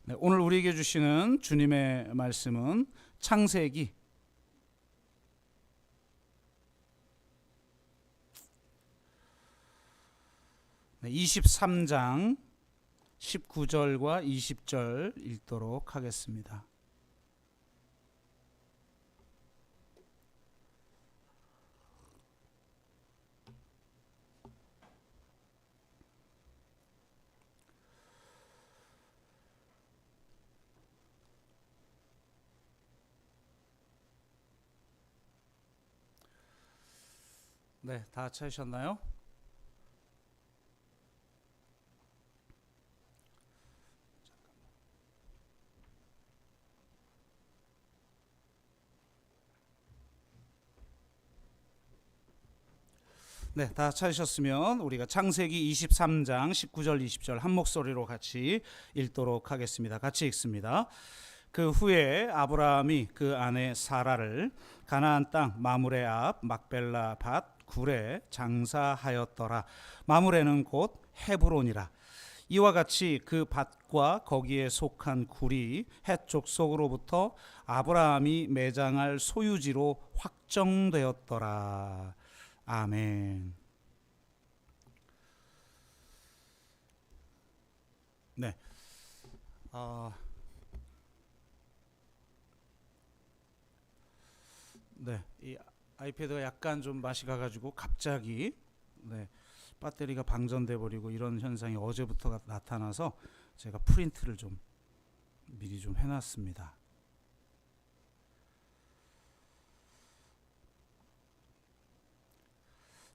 네, 오늘 우리에게 주시는 주님의 말씀은 창세기 23장 19절과 20절 읽도록 하겠습니다. 네, 다 찾으셨나요? 네, 다 찾으셨으면 우리가 창세기 23장 19절 20절 한 목소리로 같이 읽도록 하겠습니다. 같이 읽습니다. 그 후에 아브라함이 그 아내 사라를 가나안 땅 마므레 앞 막벨라 밭 굴에 장사하였더라. 마므레는 곧 헤브론이라. 이와 같이 그 밭과 거기에 속한 굴이 해쪽 속으로부터 아브라함이 매장할 소유지로 확정되었더라. 아멘. 네. 네. 이 아이패드가 약간 좀 맛이 가가지고 갑자기 배터리가 방전돼 버리고 이런 현상이 어제부터 나타나서 제가 프린트를 좀 미리 좀 해놨습니다.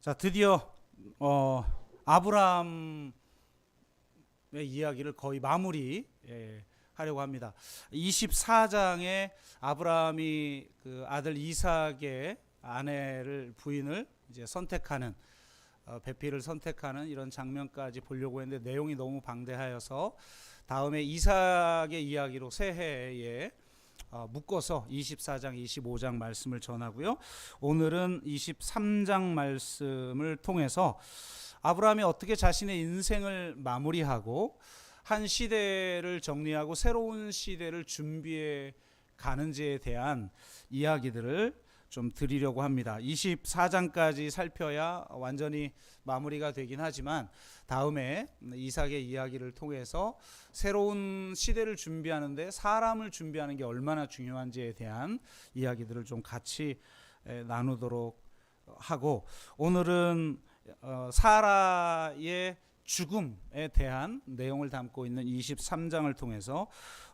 자, 드디어 아브라함의 이야기를 거의 마무리 하려고 합니다. 24장에 아브라함이 그 아들 이삭의 아내를 부인을 이제 선택하는 배필을 선택하는 이런 장면까지 보려고 했는데 내용이 너무 방대하여서 다음에 이삭의 이야기로 새해에 묶어서 24장, 25장 말씀을 전하고요. 오늘은 23장 말씀을 통해서 아브라함이 어떻게 자신의 인생을 마무리하고 한 시대를 정리하고 새로운 시대를 준비해 가는지에 대한 이야기들을 좀 드리려고 합니다. 24장까지 살펴야 완전히 마무리가 되긴 하지만 다음에 이삭의 이야기를 통해서 새로운 시대를 준비하는데 사람을 준비하는 게 얼마나 중요한지에 대한 이야기들을 좀 같이 나누도록 하고, 오늘은 사라의 죽음에 대한 내용을 담고 있는 23장을 통해서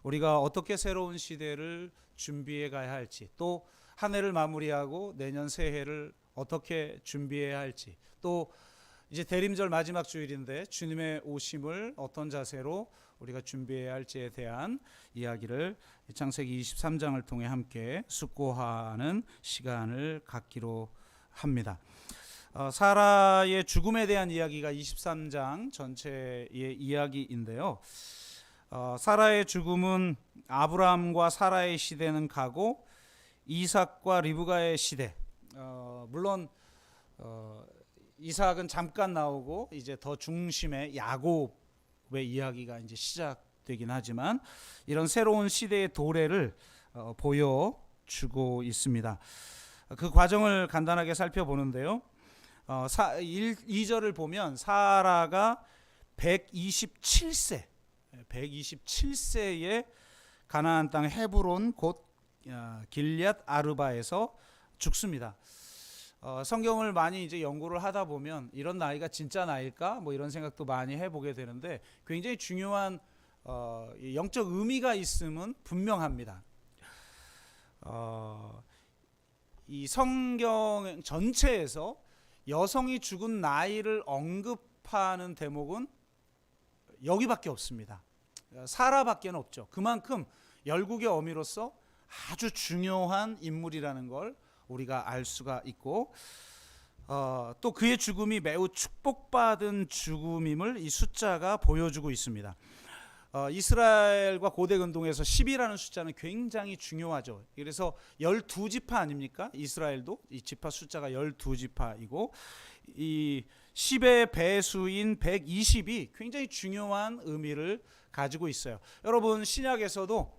우리가 어떻게 새로운 시대를 준비해 가야 할지, 또 한 해를 마무리하고 내년 새해를 어떻게 준비해야 할지, 또 이제 대림절 마지막 주일인데 주님의 오심을 어떤 자세로 우리가 준비해야 할지에 대한 이야기를 창세기 23장을 통해 함께 숙고하는 시간을 갖기로 합니다. 사라의 죽음에 대한 이야기가 23장 전체의 이야기인데요. 사라의 죽음은 아브라함과 사라의 시대는 가고 이삭과 리브가의 시대, 물론 이삭은 잠깐 나오고 이제 더 중심의 야곱의 이야기가 이제 시작되긴 하지만 이런 새로운 시대의 도래를 보여주고 있습니다. 그 과정을 간단하게 살펴보는데요. 2절을 보면 사라가 127세에 가나안 땅 헤브론 곧 길앗 아르바에서 죽습니다. 성경을 많이 이제 연구를 하다 보면 이런 나이가 진짜 나일까? 뭐 이런 생각도 많이 해보게 되는데 굉장히 중요한 영적 의미가 있음은 분명합니다. 이 성경 전체에서 여성이 죽은 나이를 언급하는 대목은 여기밖에 없습니다. 사라밖에는 없죠. 그만큼 열국의 어미로서 아주 중요한 인물이라는 걸 우리가 알 수가 있고, 또 그의 죽음이 매우 축복받은 죽음임을 이 숫자가 보여주고 있습니다. 이스라엘과 고대 근동에서 10이라는 숫자는 굉장히 중요하죠. 그래서 12지파 아닙니까? 이스라엘도 이 지파 숫자가 12지파이고 이 10의 배수인 120이 굉장히 중요한 의미를 가지고 있어요. 여러분 신약에서도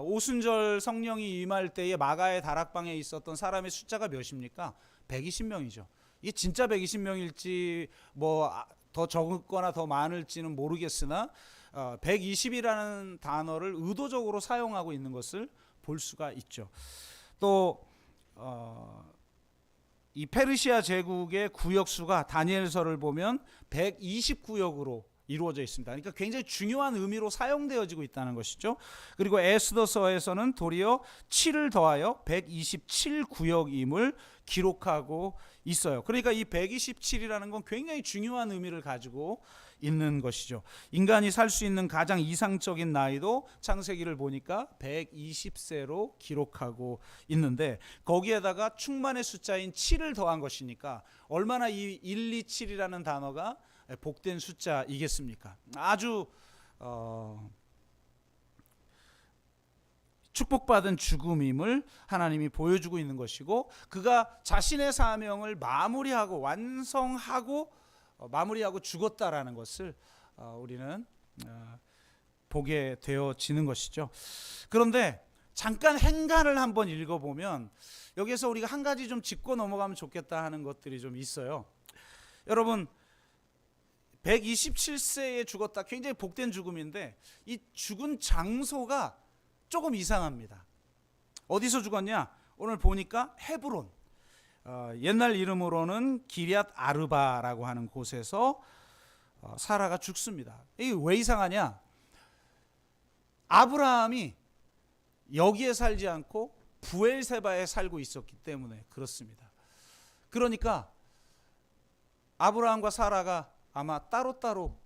오순절 성령이 임할 때에 마가의 다락방에 있었던 사람의 숫자가 몇입니까? 120명이죠. 이게 진짜 120명일지 뭐 더 적거나 더 많을지는 모르겠으나 120이라는 단어를 의도적으로 사용하고 있는 것을 볼 수가 있죠. 또 이 페르시아 제국의 구역수가 다니엘서를 보면 120구역으로 이루어져 있습니다. 그러니까 굉장히 중요한 의미로 사용되어지고 있다는 것이죠. 그리고 에스더서에서는 도리어 7을 더하여 127구역임을 기록하고 있어요. 그러니까 이 127이라는 건 굉장히 중요한 의미를 가지고 있는 것이죠. 인간이 살 수 있는 가장 이상적인 나이도 창세기를 보니까 120세로 기록하고 있는데 거기에다가 충만의 숫자인 7을 더한 것이니까 얼마나 이 127이라는 단어가 복된 숫자이겠습니까? 아주 축복받은 죽음임을 하나님이 보여주고 있는 것이고 그가 자신의 사명을 마무리하고 완성하고 마무리하고 죽었다라는 것을 우리는 보게 되어지는 것이죠. 그런데 잠깐 행간을 한번 읽어보면 여기에서 우리가 한 가지 좀 짚고 넘어가면 좋겠다 하는 것들이 좀 있어요. 여러분 127세에 죽었다. 굉장히 복된 죽음인데 이 죽은 장소가 조금 이상합니다. 어디서 죽었냐? 오늘 보니까 헤브론, 옛날 이름으로는 기럇 아르바라고 하는 곳에서 사라가 죽습니다. 이게 왜 이상하냐? 아브라함이 여기에 살지 않고 부엘세바에 살고 있었기 때문에 그렇습니다. 그러니까 아브라함과 사라가 아마 따로따로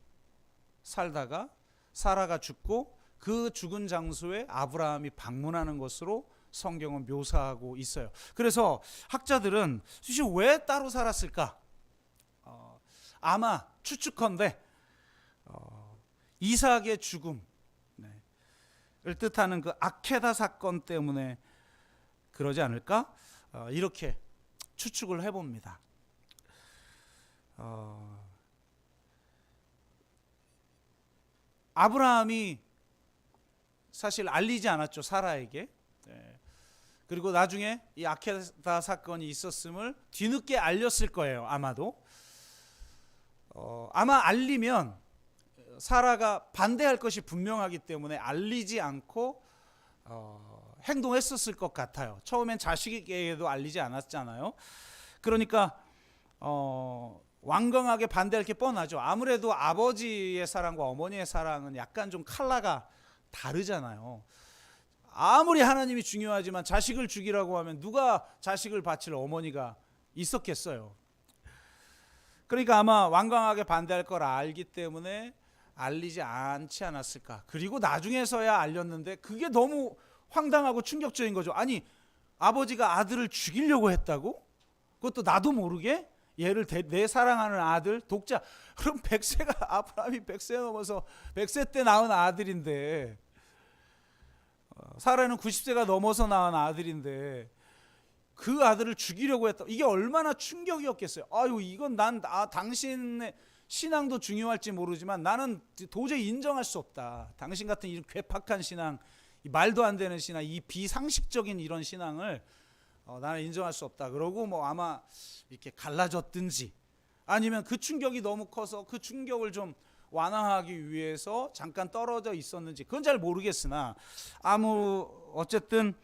살다가 사라가 죽고 그 죽은 장소에 아브라함이 방문하는 것으로 성경은 묘사하고 있어요. 그래서 학자들은 도대체 왜 따로 살았을까? 아마 추측컨대 이삭의 죽음을 뜻하는 그 아케다 사건 때문에 그러지 않을까? 이렇게 추측을 해봅니다. 아브라함이 사실 알리지 않았죠, 사라에게. 그리고 나중에 이 아케다 사건이 있었음을 뒤늦게 알렸을 거예요, 아마도. 아마 알리면 사라가 반대할 것이 분명하기 때문에 알리지 않고 행동했었을 것 같아요. 처음엔 자식에게도 알리지 않았잖아요. 그러니까 완강하게 반대할 게 뻔하죠. 아무래도 아버지의 사랑과 어머니의 사랑은 약간 좀 컬러가 다르잖아요. 아무리 하나님이 중요하지만 자식을 죽이라고 하면 누가 자식을 바칠 어머니가 있었겠어요. 그러니까 아마 완강하게 반대할 걸 알기 때문에 알리지 않지 않았을까. 그리고 나중에서야 알렸는데 그게 너무 황당하고 충격적인 거죠. 아니 아버지가 아들을 죽이려고 했다고? 그것도 나도 모르게? 얘를 내 사랑하는 아들 독자. 그럼 100세가 아브라함이 100세 넘어서 100세 때 낳은 아들인데 사라는 90세가 넘어서 낳은 아들인데 그 아들을 죽이려고 했다. 이게 얼마나 충격이었겠어요. 아유 이건 당신의 신앙도 중요할지 모르지만 나는 도저히 인정할 수 없다. 당신 같은 이런 괴팍한 신앙, 이 말도 안 되는 신앙, 이 비상식적인 이런 신앙을 나는 인정할 수 없다. 그러고 뭐 아마 이렇게 갈라졌든지 아니면 그 충격이 너무 커서 그 충격을 좀 완화하기 위해서 잠깐 떨어져 있었는지 그건 잘 모르겠으나 어쨌든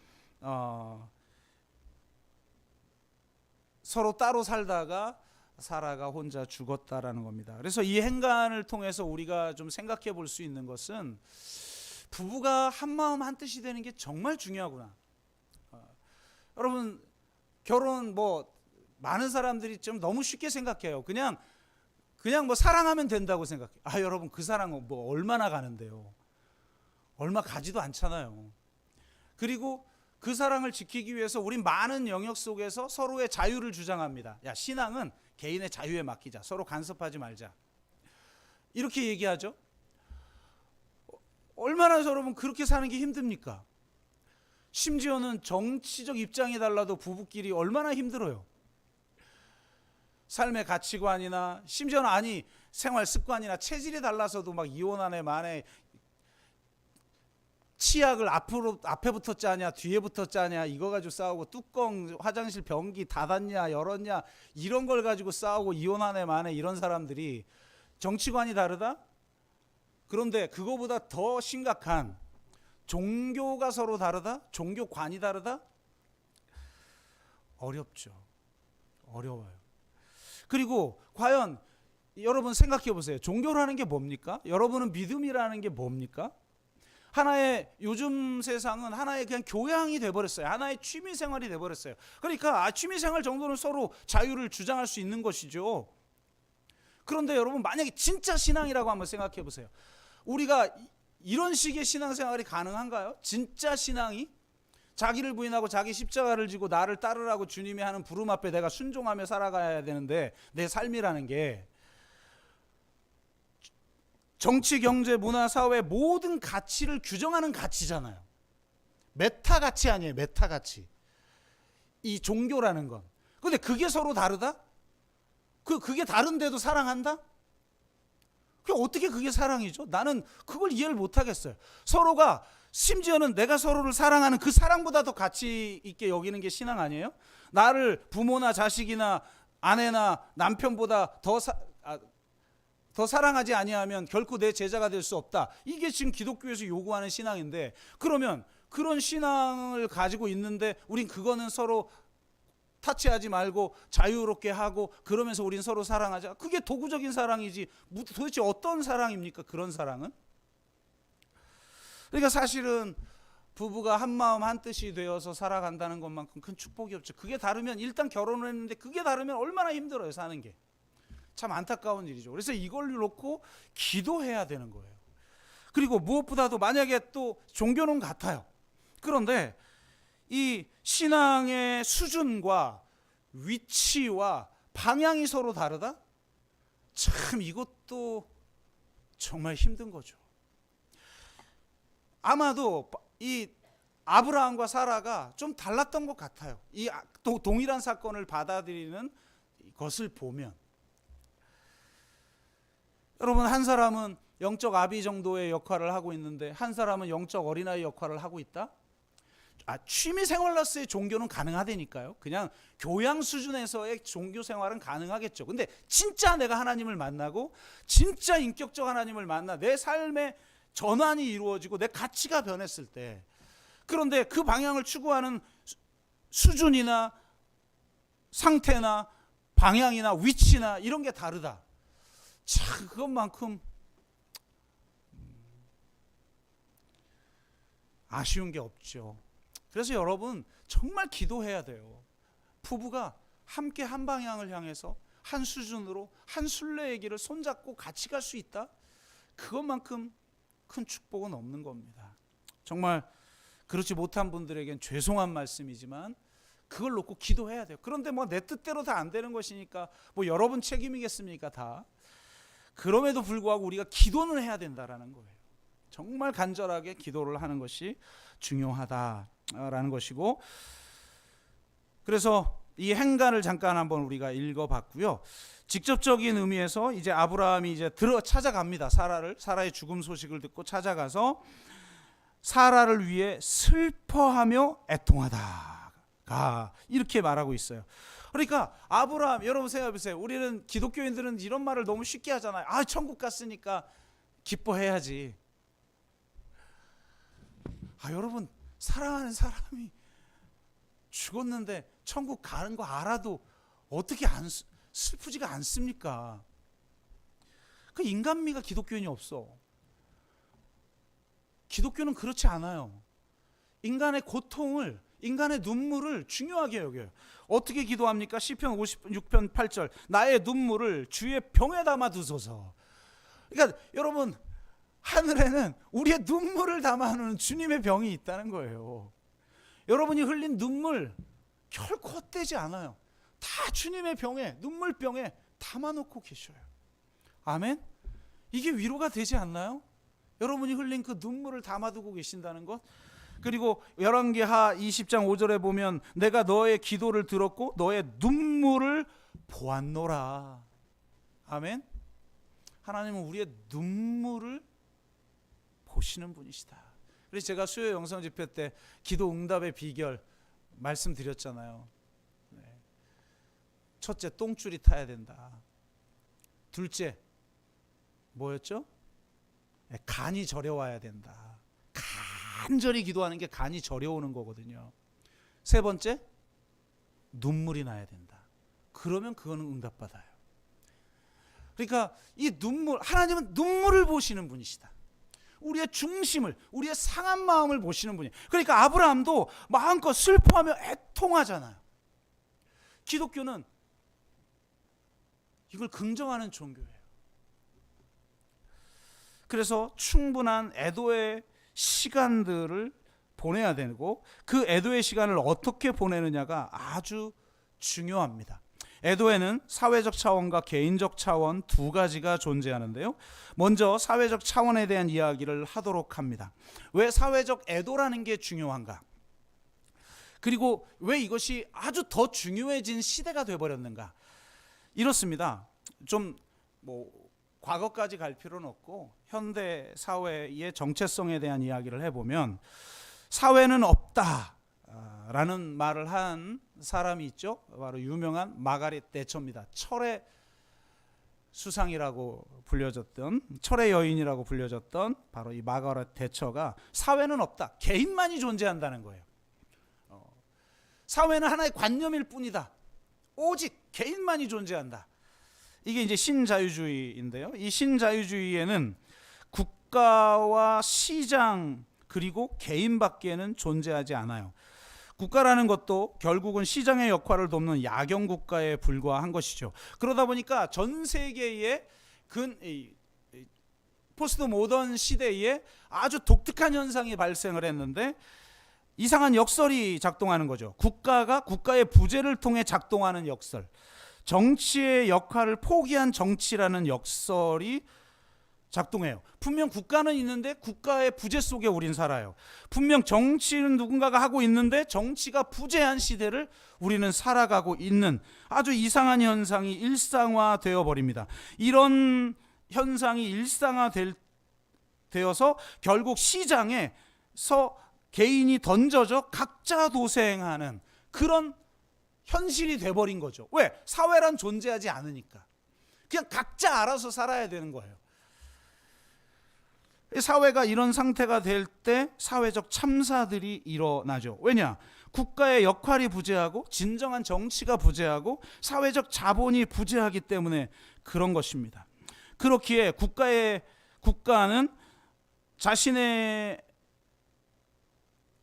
서로 따로 살다가 사라가 혼자 죽었다라는 겁니다. 그래서 이 행간을 통해서 우리가 좀 생각해 볼 수 있는 것은 부부가 한 마음 한 뜻이 되는 게 정말 중요하구나. 여러분 결혼 뭐 많은 사람들이 좀 너무 쉽게 생각해요. 그냥 뭐 사랑하면 된다고 생각해요. 여러분 그 사랑은 뭐 얼마나 가는데요. 얼마 가지도 않잖아요. 그리고 그 사랑을 지키기 위해서 우린 많은 영역 속에서 서로의 자유를 주장합니다. 야 신앙은 개인의 자유에 맡기자. 서로 간섭하지 말자. 이렇게 얘기하죠. 얼마나 여러분 그렇게 사는 게 힘듭니까? 심지어는 정치적 입장이 달라도 부부끼리 얼마나 힘들어요. 삶의 가치관이나 심지어는 아니 생활 습관이나 체질이 달라서도 막 이혼하네 마네, 치약을 앞에부터 짜냐 뒤에부터 짜냐 이거 가지고 싸우고, 뚜껑 화장실 변기 닫았냐 열었냐 이런 걸 가지고 싸우고 이혼하네 마네, 이런 사람들이 정치관이 다르다? 그런데 그거보다 더 심각한 종교가 서로 다르다? 종교관이 다르다? 어렵죠. 어려워요. 그리고 과연 여러분 생각해 보세요. 종교라는 게 뭡니까? 여러분은 믿음이라는 게 뭡니까? 하나의, 요즘 세상은 하나의 그냥 교양이 돼버렸어요. 하나의 취미생활이 돼버렸어요. 그러니까 취미생활 정도는 서로 자유를 주장할 수 있는 것이죠. 그런데 여러분 만약에 진짜 신앙이라고 한번 생각해 보세요. 우리가 이런 식의 신앙생활이 가능한가요? 진짜 신앙이? 자기를 부인하고 자기 십자가를 지고 나를 따르라고 주님이 하는 부름 앞에 내가 순종하며 살아가야 되는데, 내 삶이라는 게 정치, 경제, 문화, 사회 모든 가치를 규정하는 가치잖아요. 메타 가치 아니에요. 메타 가치. 이 종교라는 건. 근데 그게 서로 다르다? 그게 다른데도 사랑한다? 어떻게 그게 사랑이죠? 나는 그걸 이해를 못 하겠어요. 서로가, 심지어는 내가 서로를 사랑하는 그 사랑보다 더 가치 있게 여기는 게 신앙 아니에요? 나를 부모나 자식이나 아내나 남편보다 더 사랑하지 아니하면 결코 내 제자가 될 수 없다. 이게 지금 기독교에서 요구하는 신앙인데, 그러면 그런 신앙을 가지고 있는데 우린 그거는 서로 타치하지 말고 자유롭게 하고 그러면서 우린 서로 사랑하자. 그게 도구적인 사랑이지 도대체 어떤 사랑입니까? 그런 사랑은? 그러니까 사실은 부부가 한 마음 한 뜻이 되어서 살아간다는 것만큼 큰 축복이 없죠. 그게 다르면, 일단 결혼을 했는데 그게 다르면 얼마나 힘들어요, 사는 게. 참 안타까운 일이죠. 그래서 이걸 놓고 기도해야 되는 거예요. 그리고 무엇보다도 만약에 또 종교는 같아요. 그런데 이 신앙의 수준과 위치와 방향이 서로 다르다? 참 이것도 정말 힘든 거죠. 아마도 이 아브라함과 사라가 좀 달랐던 것 같아요. 이 동일한 사건을 받아들이는 것을 보면. 여러분, 한 사람은 영적 아비 정도의 역할을 하고 있는데 한 사람은 영적 어린아이 역할을 하고 있다? 취미생활로서의 종교는 가능하다니까요. 그냥 교양 수준에서의 종교 생활은 가능하겠죠. 근데 진짜 내가 하나님을 만나고 진짜 인격적 하나님을 만나 내 삶의 전환이 이루어지고 내 가치가 변했을 때, 그런데 그 방향을 추구하는 수준이나 상태나 방향이나 위치나 이런 게 다르다. 참 그것만큼 아쉬운 게 없죠. 그래서 여러분 정말 기도해야 돼요. 부부가 함께 한 방향을 향해서 한 수준으로 한 순례의 길을 손잡고 같이 갈 수 있다? 그것만큼 큰 축복은 없는 겁니다. 정말 그렇지 못한 분들에겐 죄송한 말씀이지만 그걸 놓고 기도해야 돼요. 그런데 뭐 내 뜻대로 다 안 되는 것이니까 뭐 여러분 책임이겠습니까? 다. 그럼에도 불구하고 우리가 기도는 해야 된다라는 거예요. 정말 간절하게 기도를 하는 것이 중요하다라는 것이고, 그래서 이 행간을 잠깐 한번 우리가 읽어봤고요. 직접적인 의미에서 이제 아브라함이 이제 찾아갑니다. 사라의 죽음 소식을 듣고 찾아가서 사라를 위해 슬퍼하며 애통하다가 이렇게 말하고 있어요. 그러니까 아브라함, 여러분 생각해보세요. 우리는 기독교인들은 이런 말을 너무 쉽게 하잖아요. 천국 갔으니까 기뻐해야지. 여러분, 사랑하는 사람이 죽었는데 천국 가는 거 알아도 어떻게 슬프지가 않습니까? 그 인간미가 기독교인이 없어. 기독교는 그렇지 않아요. 인간의 고통을, 인간의 눈물을 중요하게 여겨요. 어떻게 기도합니까? 시편 56편 8절, 나의 눈물을 주의 병에 담아 두소서. 그러니까 여러분, 하늘에는 우리의 눈물을 담아놓은 주님의 병이 있다는 거예요. 여러분이 흘린 눈물 결코 헛되지 않아요. 다 주님의 병에, 눈물병에 담아놓고 계셔요. 아멘? 이게 위로가 되지 않나요? 여러분이 흘린 그 눈물을 담아두고 계신다는 것. 그리고 열왕기하 20장 5절에 보면 내가 너의 기도를 들었고 너의 눈물을 보았노라. 아멘. 하나님은 우리의 눈물을 보시는 분이시다. 그래서 제가 수요 영성 집회 때 기도 응답의 비결 말씀드렸잖아요. 첫째, 똥줄이 타야 된다. 둘째, 뭐였죠? 간이 저려와야 된다. 간절히 기도하는 게 간이 저려오는 거거든요. 세 번째, 눈물이 나야 된다. 그러면 그거는 응답받아요. 그러니까 이 눈물, 하나님은 눈물을 보시는 분이시다. 우리의 중심을, 우리의 상한 마음을 보시는 분이에요. 그러니까 아브라함도 마음껏 슬퍼하며 애통하잖아요. 기독교는 이걸 긍정하는 종교예요. 그래서 충분한 애도의 시간들을 보내야 되고, 그 애도의 시간을 어떻게 보내느냐가 아주 중요합니다. 애도에는 사회적 차원과 개인적 차원 두 가지가 존재하는데요. 먼저 사회적 차원에 대한 이야기를 하도록 합니다. 왜 사회적 애도라는 게 중요한가? 그리고 왜 이것이 아주 더 중요해진 시대가 되어버렸는가? 이렇습니다. 좀 과거까지 갈 필요는 없고 현대 사회의 정체성에 대한 이야기를 해보면, 사회는 없다라는 말을 한 사람이 있죠. 바로 유명한 마가렛 대처입니다. 철의 수상이라고 불려졌던, 철의 여인이라고 불려졌던 바로 이 마가렛 대처가 사회는 없다, 개인만이 존재한다는 거예요. 사회는 하나의 관념일 뿐이다, 오직 개인만이 존재한다. 이게 이제 신자유주의인데요. 이 신자유주의에는 국가와 시장 그리고 개인밖에는 존재하지 않아요. 국가라는 것도 결국은 시장의 역할을 돕는 야경 국가에 불과한 것이죠. 그러다 보니까 전 세계의 포스트 모던 시대에 아주 독특한 현상이 발생을 했는데, 이상한 역설이 작동하는 거죠. 국가가 국가의 부재를 통해 작동하는 역설, 정치의 역할을 포기한 정치라는 역설이 작동해요. 분명 국가는 있는데 국가의 부재 속에 우린 살아요. 분명 정치는 누군가가 하고 있는데 정치가 부재한 시대를 우리는 살아가고 있는 아주 이상한 현상이 일상화되어 버립니다. 이런 현상이 일상화되어서 결국 시장에서 개인이 던져져 각자 도생하는 그런 현실이 돼버린 거죠. 왜? 사회란 존재하지 않으니까. 그냥 각자 알아서 살아야 되는 거예요. 사회가 이런 상태가 될 때 사회적 참사들이 일어나죠. 왜냐? 국가의 역할이 부재하고 진정한 정치가 부재하고 사회적 자본이 부재하기 때문에 그런 것입니다. 그렇기에 국가는 자신의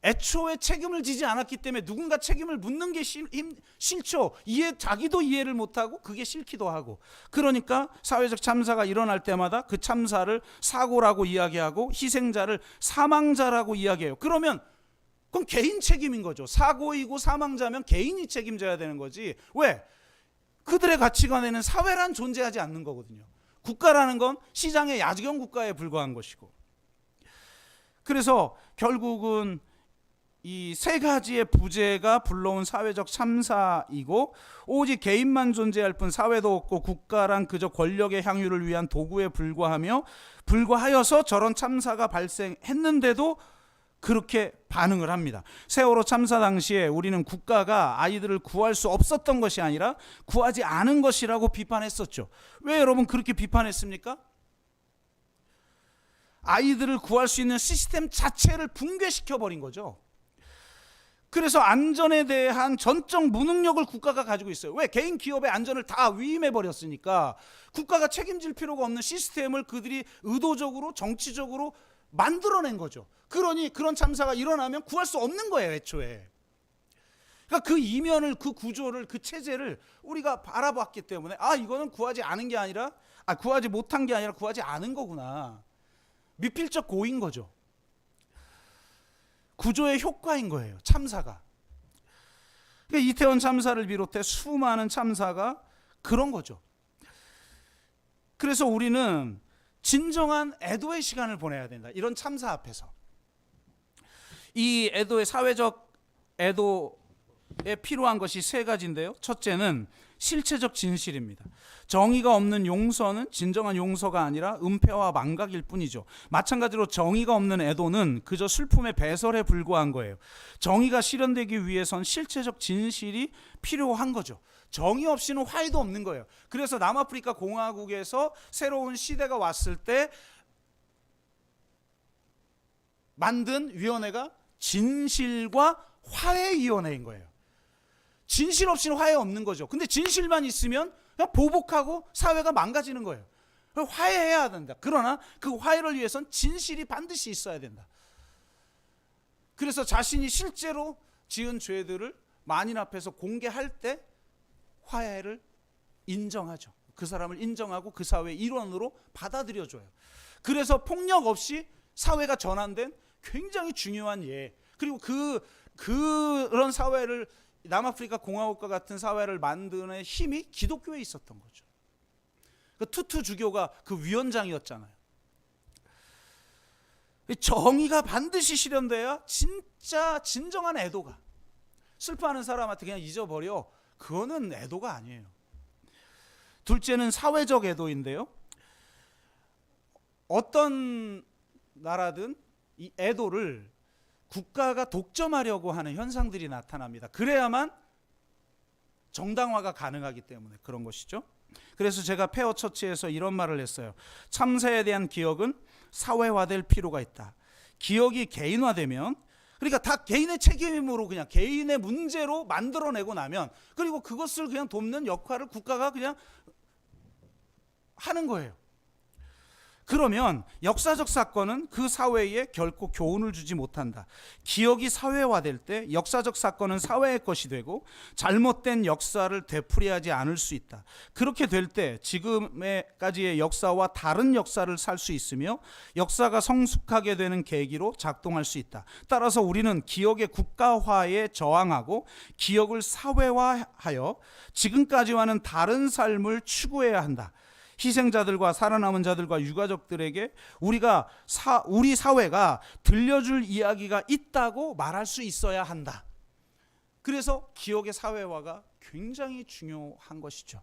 애초에 책임을 지지 않았기 때문에 누군가 책임을 묻는 게 싫죠. 자기도 이해를 못하고 그게 싫기도 하고, 그러니까 사회적 참사가 일어날 때마다 그 참사를 사고라고 이야기하고 희생자를 사망자라고 이야기해요. 그러면 그건 개인 책임인 거죠. 사고이고 사망자면 개인이 책임져야 되는 거지. 왜? 그들의 가치관에는 사회란 존재하지 않는 거거든요. 국가라는 건 시장의 야경 국가에 불과한 것이고, 그래서 결국은 이 세 가지의 부재가 불러온 사회적 참사이고, 오직 개인만 존재할 뿐 사회도 없고 국가란 그저 권력의 향유를 위한 도구에 불과하여서 저런 참사가 발생했는데도 그렇게 반응을 합니다. 세월호 참사 당시에 우리는 국가가 아이들을 구할 수 없었던 것이 아니라 구하지 않은 것이라고 비판했었죠. 왜 여러분 그렇게 비판했습니까? 아이들을 구할 수 있는 시스템 자체를 붕괴시켜버린 거죠. 그래서 안전에 대한 전적 무능력을 국가가 가지고 있어요. 왜? 개인 기업의 안전을 다 위임해버렸으니까 국가가 책임질 필요가 없는 시스템을 그들이 의도적으로 정치적으로 만들어낸 거죠. 그러니 그런 참사가 일어나면 구할 수 없는 거예요, 애초에. 그러니까 그 이면을, 그 구조를, 그 체제를 우리가 바라봤기 때문에 이거는 구하지 못한 게 아니라 구하지 않은 거구나. 미필적 고인 거죠. 구조의 효과인 거예요, 참사가. 그러니까 이태원 참사를 비롯해 수많은 참사가 그런 거죠. 그래서 우리는 진정한 애도의 시간을 보내야 된다, 이런 참사 앞에서. 이 애도의 사회적 애도에 필요한 것이 세 가지인데요. 첫째는 실체적 진실입니다. 정의가 없는 용서는 진정한 용서가 아니라 은폐와 망각일 뿐이죠. 마찬가지로 정의가 없는 애도는 그저 슬픔의 배설에 불과한 거예요. 정의가 실현되기 위해선 실체적 진실이 필요한 거죠. 정의 없이는 화해도 없는 거예요. 그래서 남아프리카 공화국에서 새로운 시대가 왔을 때 만든 위원회가 진실과 화해위원회인 거예요. 진실 없이는 화해 없는 거죠. 근데 진실만 있으면 그냥 보복하고 사회가 망가지는 거예요. 화해해야 된다. 그러나 그 화해를 위해선 진실이 반드시 있어야 된다. 그래서 자신이 실제로 지은 죄들을 만인 앞에서 공개할 때 화해를 인정하죠. 그 사람을 인정하고 그 사회의 일원으로 받아들여줘요. 그래서 폭력 없이 사회가 전환된 굉장히 중요한 예. 그리고 그런 사회를 남아프리카 공화국과 같은 사회를 만드는 힘이 기독교에 있었던 거죠. 그 투투 주교가 그 위원장이었잖아요. 정의가 반드시 실현돼야 진짜 진정한 애도가, 슬퍼하는 사람한테 그냥 잊어버려, 그거는 애도가 아니에요. 둘째는 사회적 애도인데요. 어떤 나라든 이 애도를 국가가 독점하려고 하는 현상들이 나타납니다. 그래야만 정당화가 가능하기 때문에 그런 것이죠. 그래서 제가 페어 처치에서 이런 말을 했어요. 참사에 대한 기억은 사회화될 필요가 있다. 기억이 개인화되면, 그러니까 다 개인의 책임으로 그냥 개인의 문제로 만들어내고 나면, 그리고 그것을 그냥 돕는 역할을 국가가 그냥 하는 거예요. 그러면 역사적 사건은 그 사회에 결코 교훈을 주지 못한다. 기억이 사회화될 때 역사적 사건은 사회의 것이 되고 잘못된 역사를 되풀이하지 않을 수 있다. 그렇게 될 때 지금까지의 역사와 다른 역사를 살 수 있으며 역사가 성숙하게 되는 계기로 작동할 수 있다. 따라서 우리는 기억의 국가화에 저항하고 기억을 사회화하여 지금까지와는 다른 삶을 추구해야 한다. 희생자들과 살아남은 자들과 유가족들에게 우리 사회가 들려줄 이야기가 있다고 말할 수 있어야 한다. 그래서 기억의 사회화가 굉장히 중요한 것이죠.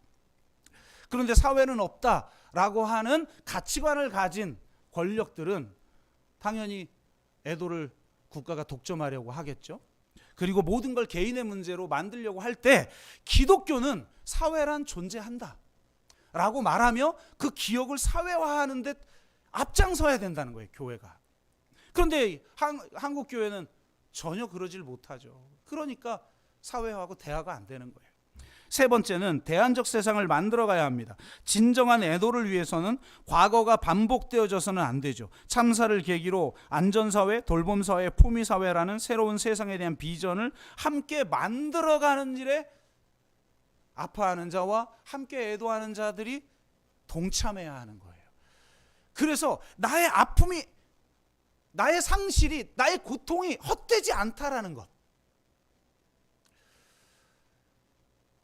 그런데 사회는 없다라고 하는 가치관을 가진 권력들은 당연히 애도를 국가가 독점하려고 하겠죠. 그리고 모든 걸 개인의 문제로 만들려고 할 때 기독교는 사회란 존재한다 라고 말하며 그 기억을 사회화하는 데 앞장서야 된다는 거예요, 교회가. 그런데 한국 교회는 전혀 그러질 못하죠. 그러니까 사회화하고 대화가 안 되는 거예요. 세 번째는 대안적 세상을 만들어가야 합니다. 진정한 애도를 위해서는 과거가 반복되어져서는 안 되죠. 참사를 계기로 안전사회, 돌봄사회, 품위사회라는 새로운 세상에 대한 비전을 함께 만들어가는 일에 아파하는 자와 함께 애도하는 자들이 동참해야 하는 거예요. 그래서 나의 아픔이, 나의 상실이, 나의 고통이 헛되지 않다라는 것.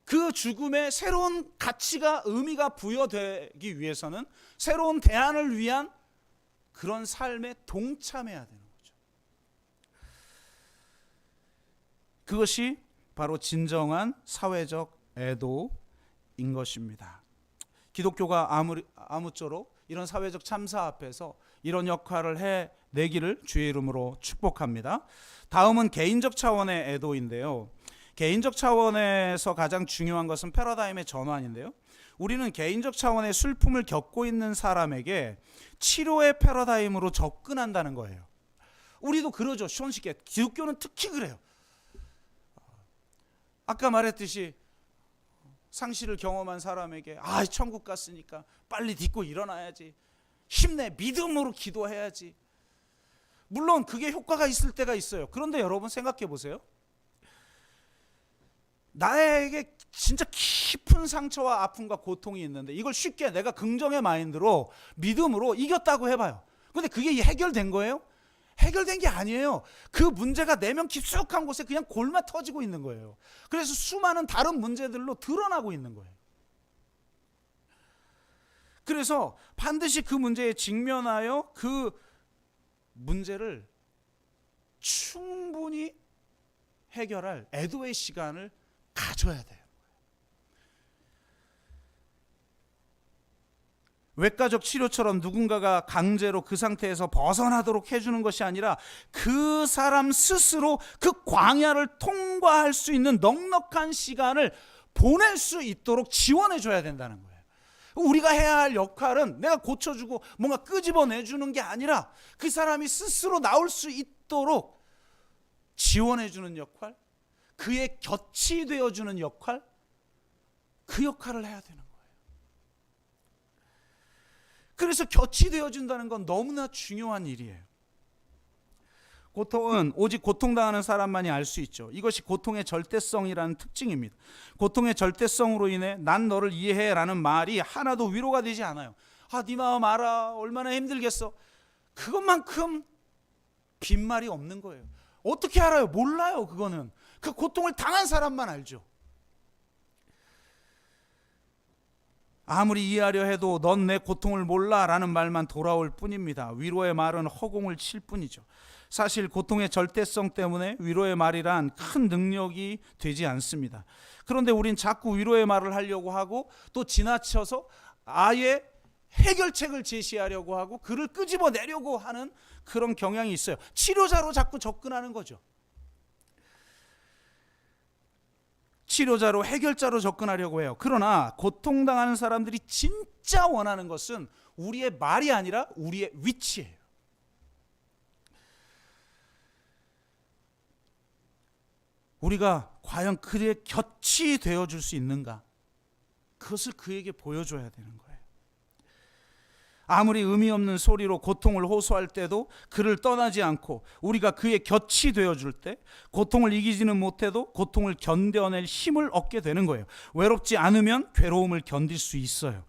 그 죽음에 새로운 가치가, 의미가 부여되기 위해서는 새로운 대안을 위한 그런 삶에 동참해야 되는 거죠. 그것이 바로 진정한 사회적 애도인 것입니다. 기독교가 아무쪼록 이런 사회적 참사 앞에서 이런 역할을 해내기를 주의 이름으로 축복합니다. 다음은 개인적 차원의 애도인데요. 개인적 차원에서 가장 중요한 것은 패러다임의 전환인데요. 우리는 개인적 차원의 슬픔을 겪고 있는 사람에게 치료의 패러다임으로 접근한다는 거예요. 우리도 그러죠. 손쉽게. 기독교는 특히 그래요. 아까 말했듯이 상실을 경험한 사람에게 천국 갔으니까 빨리 딛고 일어나야지, 힘내, 믿음으로 기도해야지. 물론 그게 효과가 있을 때가 있어요. 그런데 여러분 생각해 보세요. 나에게 진짜 깊은 상처와 아픔과 고통이 있는데 이걸 쉽게 내가 긍정의 마인드로 믿음으로 이겼다고 해봐요. 근데 그게 해결된 거예요? 해결된 게 아니에요. 그 문제가 내면 깊숙한 곳에 그냥 골마 터지고 있는 거예요. 그래서 수많은 다른 문제들로 드러나고 있는 거예요. 그래서 반드시 그 문제에 직면하여 그 문제를 충분히 해결할 애도의 시간을 가져야 돼요. 외과적 치료처럼 누군가가 강제로 그 상태에서 벗어나도록 해주는 것이 아니라 그 사람 스스로 그 광야를 통과할 수 있는 넉넉한 시간을 보낼 수 있도록 지원해 줘야 된다는 거예요. 우리가 해야 할 역할은 내가 고쳐주고 뭔가 끄집어내주는 게 아니라 그 사람이 스스로 나올 수 있도록 지원해 주는 역할, 그의 곁이 되어주는 역할, 그 역할을 해야 되는 거예요. 그래서 곁이 되어준다는 건 너무나 중요한 일이에요. 고통은 오직 고통당하는 사람만이 알 수 있죠. 이것이 고통의 절대성이라는 특징입니다. 고통의 절대성으로 인해 난 너를 이해해 라는 말이 하나도 위로가 되지 않아요. 네 마음 알아, 얼마나 힘들겠어. 그것만큼 빈말이 없는 거예요. 어떻게 알아요? 몰라요. 그거는 그 고통을 당한 사람만 알죠. 아무리 이해하려 해도 넌 내 고통을 몰라 라는 말만 돌아올 뿐입니다. 위로의 말은 허공을 칠 뿐이죠. 사실 고통의 절대성 때문에 위로의 말이란 큰 능력이 되지 않습니다. 그런데 우린 자꾸 위로의 말을 하려고 하고 또 지나쳐서 아예 해결책을 제시하려고 하고 그를 끄집어내려고 하는 그런 경향이 있어요. 치료자로 자꾸 접근하는 거죠. 치료자로, 해결자로 접근하려고 해요. 그러나 고통당하는 사람들이 진짜 원하는 것은 우리의 말이 아니라 우리의 위치예요. 우리가 과연 그의 곁이 되어줄 수 있는가? 그것을 그에게 보여줘야 되는 거예요. 아무리 의미 없는 소리로 고통을 호소할 때도 그를 떠나지 않고 우리가 그의 곁이 되어줄 때 고통을 이기지는 못해도 고통을 견뎌낼 힘을 얻게 되는 거예요. 외롭지 않으면 괴로움을 견딜 수 있어요.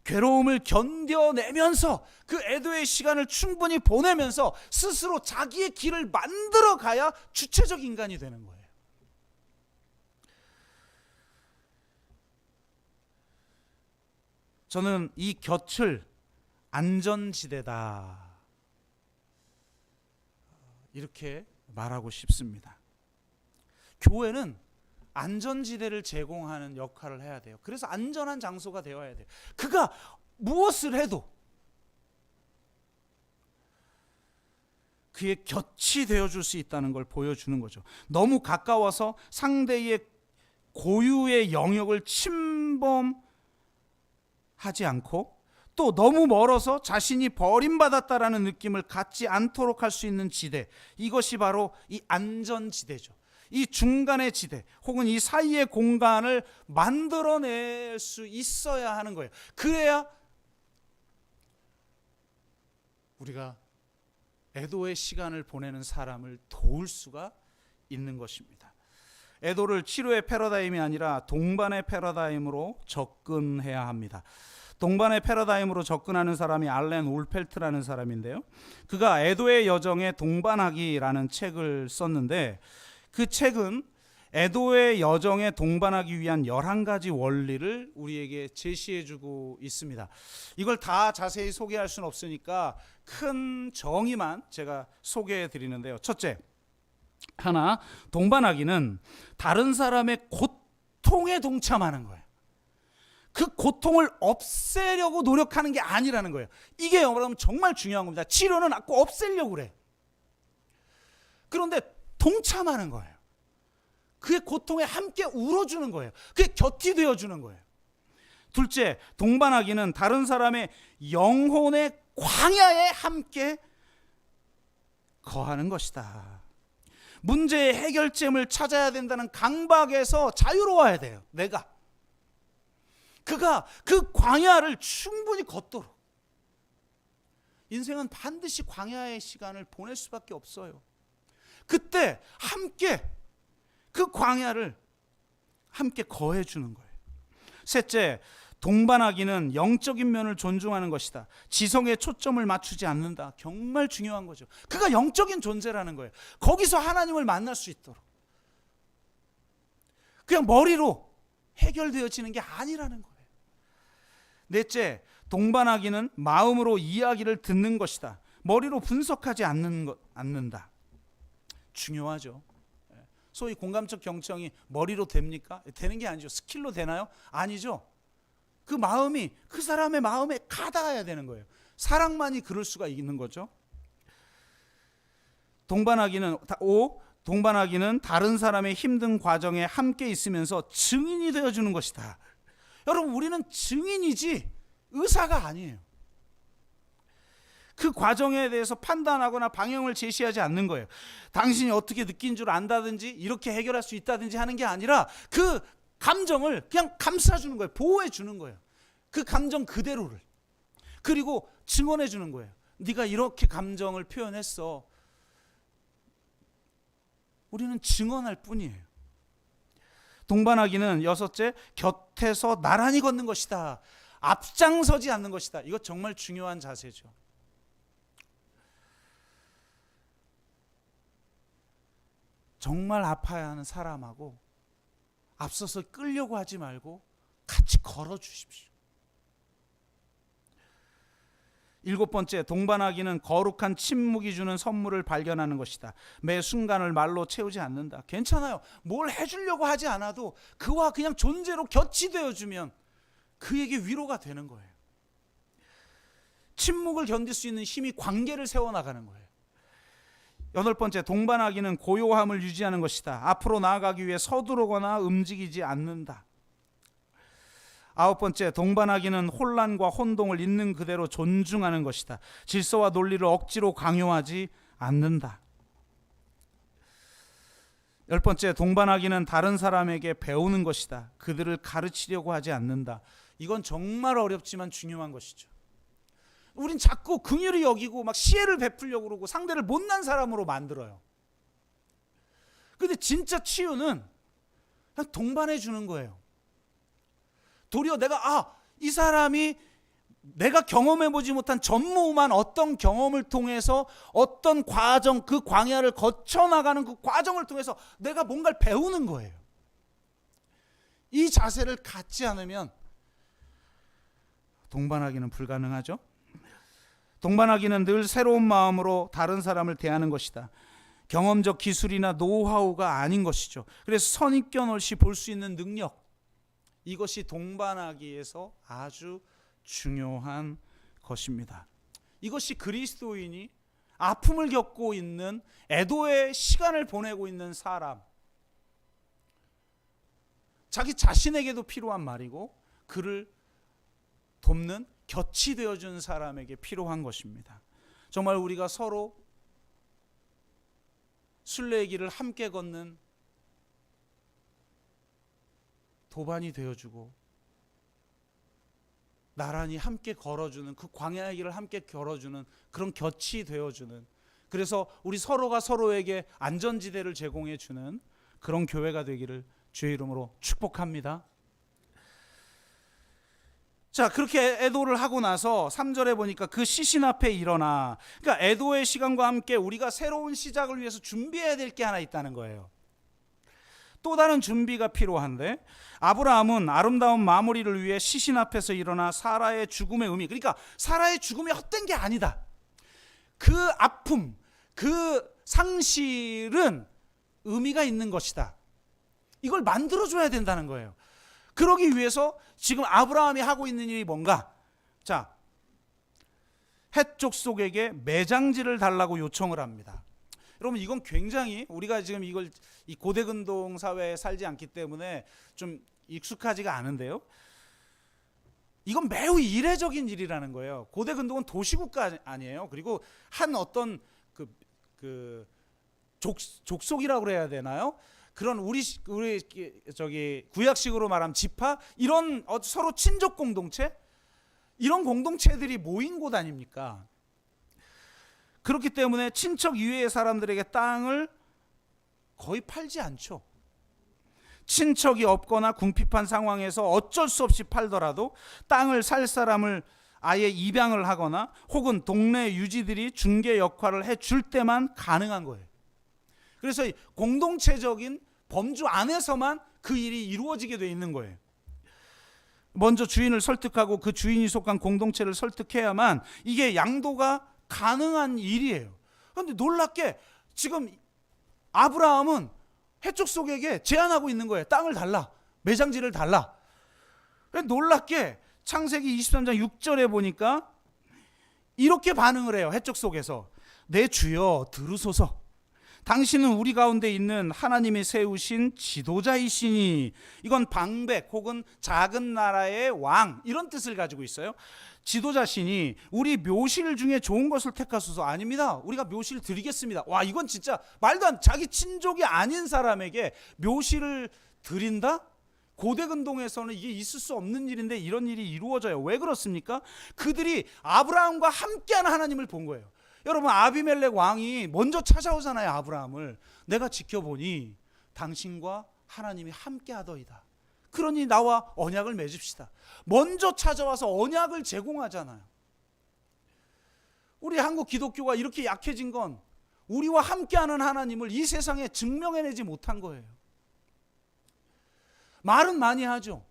괴로움을 견뎌내면서 그 애도의 시간을 충분히 보내면서 스스로 자기의 길을 만들어 가야 주체적 인간이 되는 거예요. 저는 이 곁을 안전지대다 이렇게 말하고 싶습니다. 교회는 안전지대를 제공하는 역할을 해야 돼요. 그래서 안전한 장소가 되어야 돼요. 그가 무엇을 해도 그의 곁이 되어줄 수 있다는 걸 보여주는 거죠. 너무 가까워서 상대의 고유의 영역을 침범하지 않고 또 너무 멀어서 자신이 버림받았다라는 느낌을 갖지 않도록 할 수 있는 지대, 이것이 바로 이 안전지대죠. 이 중간의 지대 혹은 이 사이의 공간을 만들어낼 수 있어야 하는 거예요. 그래야 우리가 애도의 시간을 보내는 사람을 도울 수가 있는 것입니다. 애도를 치료의 패러다임이 아니라 동반의 패러다임으로 접근해야 합니다. 동반의 패러다임으로 접근하는 사람이 알렌 올펠트라는 사람인데요. 그가 애도의 여정에 동반하기라는 책을 썼는데 그 책은 애도의 여정에 동반하기 위한 11가지 원리를 우리에게 제시해주고 있습니다. 이걸 다 자세히 소개할 수는 없으니까 큰 정의만 제가 소개해 드리는데요. 첫째, 하나, 동반하기는 다른 사람의 고통에 동참하는 거예요. 그 고통을 없애려고 노력하는 게 아니라는 거예요. 이게 여러분 정말 중요한 겁니다. 치료는 자꾸 없애려고 그래. 그런데 동참하는 거예요. 그의 고통에 함께 울어주는 거예요. 그의 곁이 되어주는 거예요. 둘째, 동반하기는 다른 사람의 영혼의 광야에 함께 거하는 것이다. 문제의 해결점을 찾아야 된다는 강박에서 자유로워야 돼요. 그가 그 광야를 충분히 걷도록. 인생은 반드시 광야의 시간을 보낼 수밖에 없어요. 그때 함께 그 광야를 함께 거해주는 거예요. 셋째, 동반하기는 영적인 면을 존중하는 것이다. 지성에 초점을 맞추지 않는다. 정말 중요한 거죠. 그가 영적인 존재라는 거예요. 거기서 하나님을 만날 수 있도록. 그냥 머리로 해결되어지는 게 아니라는 거예요. 넷째, 동반하기는 마음으로 이야기를 듣는 것이다. 머리로 분석하지 않는다. 중요하죠. 소위 공감적 경청이 머리로 됩니까? 되는 게 아니죠. 스킬로 되나요? 아니죠. 그 마음이 그 사람의 마음에 가닿아야 되는 거예요. 사랑만이 그럴 수가 있는 거죠. 동반하기는 다른 사람의 힘든 과정에 함께 있으면서 증인이 되어주는 것이다. 여러분, 우리는 증인이지 의사가 아니에요. 그 과정에 대해서 판단하거나 방향을 제시하지 않는 거예요. 당신이 어떻게 느낀 줄 안다든지 이렇게 해결할 수 있다든지 하는 게 아니라 그 감정을 그냥 감싸주는 거예요. 보호해 주는 거예요. 그 감정 그대로를. 그리고 증언해 주는 거예요. 네가 이렇게 감정을 표현했어. 우리는 증언할 뿐이에요. 동반하기는 여섯째, 곁에서 나란히 걷는 것이다. 앞장서지 않는 것이다. 이거 정말 중요한 자세죠. 정말 아파야 하는 사람하고 앞서서 끌려고 하지 말고 같이 걸어주십시오. 일곱 번째, 동반하기는 거룩한 침묵이 주는 선물을 발견하는 것이다. 매 순간을 말로 채우지 않는다. 괜찮아요. 뭘 해주려고 하지 않아도 그와 그냥 존재로 곁이 되어주면 그에게 위로가 되는 거예요. 침묵을 견딜 수 있는 힘이 관계를 세워나가는 거예요. 여덟 번째, 동반하기는 고요함을 유지하는 것이다. 앞으로 나아가기 위해 서두르거나 움직이지 않는다. 아홉 번째, 동반하기는 혼란과 혼동을 있는 그대로 존중하는 것이다. 질서와 논리를 억지로 강요하지 않는다. 열 번째, 동반하기는 다른 사람에게 배우는 것이다. 그들을 가르치려고 하지 않는다. 이건 정말 어렵지만 중요한 것이죠. 우린 자꾸 긍휼히 여기고 막 시혜를 베풀려고 그러고 상대를 못난 사람으로 만들어요. 근데 진짜 치유는 그냥 동반해 주는 거예요. 도리어 내가 이 사람이 내가 경험해보지 못한 전무후무한 어떤 경험을 통해서 어떤 과정, 그 광야를 거쳐나가는 그 과정을 통해서 내가 뭔가를 배우는 거예요. 이 자세를 갖지 않으면 동반하기는 불가능하죠. 동반하기는 늘 새로운 마음으로 다른 사람을 대하는 것이다. 경험적 기술이나 노하우가 아닌 것이죠. 그래서 선입견 없이 볼 수 있는 능력, 이것이 동반하기에서 아주 중요한 것입니다. 이것이 그리스도인이 아픔을 겪고 있는, 애도의 시간을 보내고 있는 사람, 자기 자신에게도 필요한 말이고 그를 돕는 곁이 되어준 사람에게 필요한 것입니다. 정말 우리가 서로 순례의 길을 함께 걷는 도반이 되어주고 나란히 함께 걸어주는, 그 광야의 길을 함께 걸어주는 그런 곁이 되어주는, 그래서 우리 서로가 서로에게 안전지대를 제공해주는 그런 교회가 되기를 주의 이름으로 축복합니다. 자, 그렇게 애도를 하고 나서 3절에 보니까 그 시신 앞에 일어나, 그러니까 애도의 시간과 함께 우리가 새로운 시작을 위해서 준비해야 될 게 하나 있다는 거예요. 또 다른 준비가 필요한데, 아브라함은 아름다운 마무리를 위해 시신 앞에서 일어나 사라의 죽음의 의미, 그러니까 사라의 죽음이 헛된 게 아니다. 그 아픔, 그 상실은 의미가 있는 것이다. 이걸 만들어줘야 된다는 거예요. 그러기 위해서 지금 아브라함이 하고 있는 일이 뭔가? 자, 헷족속에게 매장지를 달라고 요청을 합니다. 여러분, 이건 굉장히 우리가 지금 이걸 이 고대근동 사회에 살지 않기 때문에 좀 익숙하지가 않은데요. 이건 매우 이례적인 일이라는 거예요. 고대근동은 도시국가 아니에요. 그리고 한 어떤 족속이라고 그래야 되나요? 그런 우리 저기 구약식으로 말하면 지파, 이런 서로 친족 공동체, 이런 공동체들이 모인 곳 아닙니까? 그렇기 때문에 친척 이외의 사람들에게 땅을 거의 팔지 않죠. 친척이 없거나 궁핍한 상황에서 어쩔 수 없이 팔더라도 땅을 살 사람을 아예 입양을 하거나 혹은 동네 유지들이 중개 역할을 해줄 때만 가능한 거예요. 그래서 공동체적인 범주 안에서만 그 일이 이루어지게 돼 있는 거예요. 먼저 주인을 설득하고 그 주인이 속한 공동체를 설득해야만 이게 양도가 가능한 일이에요. 그런데 놀랍게 지금 아브라함은 헷족속에게 제안하고 있는 거예요. 땅을 달라, 매장지를 달라. 놀랍게 창세기 23장 6절에 보니까 이렇게 반응을 해요. 해적 속에서 내 주여 들으소서. 당신은 우리 가운데 있는 하나님이 세우신 지도자이시니. 이건 방백 혹은 작은 나라의 왕 이런 뜻을 가지고 있어요. 지도자시니 우리 묘실 중에 좋은 것을 택하소서. 아닙니다. 우리가 묘실 드리겠습니다. 와, 이건 진짜 말도 안, 자기 친족이 아닌 사람에게 묘실을 드린다? 고대 근동에서는 이게 있을 수 없는 일인데 이런 일이 이루어져요. 왜 그렇습니까? 그들이 아브라함과 함께하는 하나님을 본 거예요. 여러분, 아비멜렉 왕이 먼저 찾아오잖아요. 아브라함을. 내가 지켜보니 당신과 하나님이 함께하더이다. 그러니 나와 언약을 맺읍시다. 먼저 찾아와서 언약을 제공하잖아요. 우리 한국 기독교가 이렇게 약해진 건 우리와 함께하는 하나님을 이 세상에 증명해내지 못한 거예요. 말은 많이 하죠.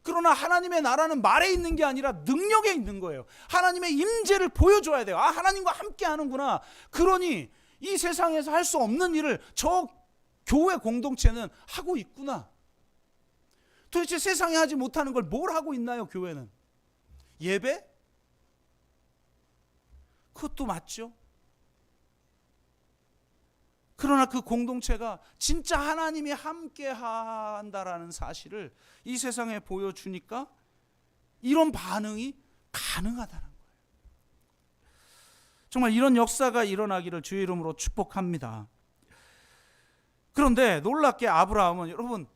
그러나 하나님의 나라는 말에 있는 게 아니라 능력에 있는 거예요. 하나님의 임재를 보여줘야 돼요. 아, 하나님과 함께 하는구나. 그러니 이 세상에서 할 수 없는 일을 저 교회 공동체는 하고 있구나. 도대체 세상에 하지 못하는 걸 뭘 하고 있나요, 교회는? 예배? 그것도 맞죠. 그러나 그 공동체가 진짜 하나님이 함께 한다라는 사실을 이 세상에 보여주니까 이런 반응이 가능하다는 거예요. 정말 이런 역사가 일어나기를 주의 이름으로 축복합니다. 그런데 놀랍게 아브라함은, 여러분,